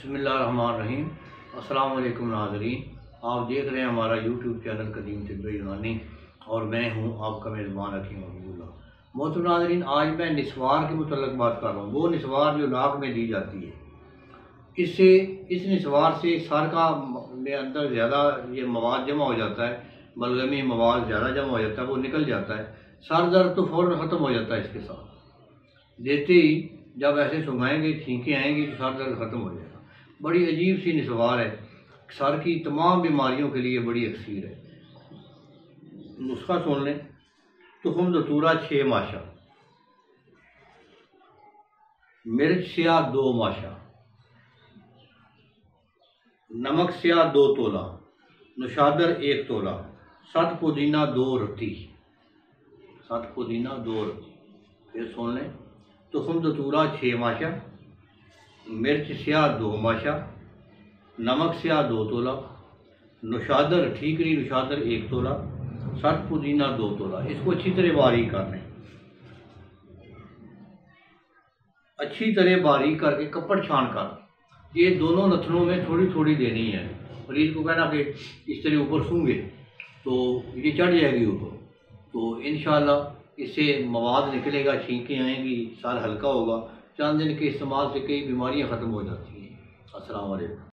बिस्मिल्लाहिर्रहमानिर्रहीम। अस्सलाम वालेकुम नाज़रीन, आप देख रहे हैं हमारा यूट्यूब चैनल कदीम तिब्बे यूनानी और मैं हूं आपका मेज़बान हकीम अब्दुल्ला। मोहतरम नाज़रीन, आज मैं निस्वार के मुतल्लिक़ बात कर रहा हूँ। वो निस्वार जो नाक में दी जाती है, इस निस्वार से सर का में अंदर ज़्यादा ये मवाद जमा हो जाता है, बलगमी मवाद ज़्यादा जमा हो जाता है, वो निकल जाता है। सर दर्द तो फ़ौरन ख़त्म हो जाता है। इसके साथ देते ही जब ऐसे सुंघाएंगे, छींकें आएंगी तो सर दर्द ख़त्म हो जाएगा। बड़ी अजीब सी निस्वार है, सर की तमाम बीमारियों के लिए बड़ी अक्सीर है। नुस्खा सुन लें। तुखम दतूरा 6 माशा, मिर्च स्याह 2 माशा, नमक स्याह 2 तोला, नुशादर 1 तोला, 7 पुदीना 2 रत्ती, 7 पुदीना 2 रत्ती। फिर सुन लें। तुखम दतूरा 6 माशा, मिर्च स्याह 2 माशा, नमक स्याह 2 तोला, नुशादर ठीकरी नुशादर 1 तोला, 7 पुदीना 2 तोला। इसको अच्छी तरह बारीक कर लें। अच्छी तरह बारीक करके कपड़ छान कर ये दोनों नथनों में थोड़ी थोड़ी देनी है। मरीज को कहना कि इस तरह ऊपर सूंघे तो ये चढ़ जाएगी ऊपर, तो इंशाअल्लाह इससे मवाद निकलेगा, छींकें आएंगी, सर हल्का होगा। चंद दिन के इस्तेमाल से कई बीमारियां ख़त्म हो जाती हैं। अस्सलाम वालेकुम।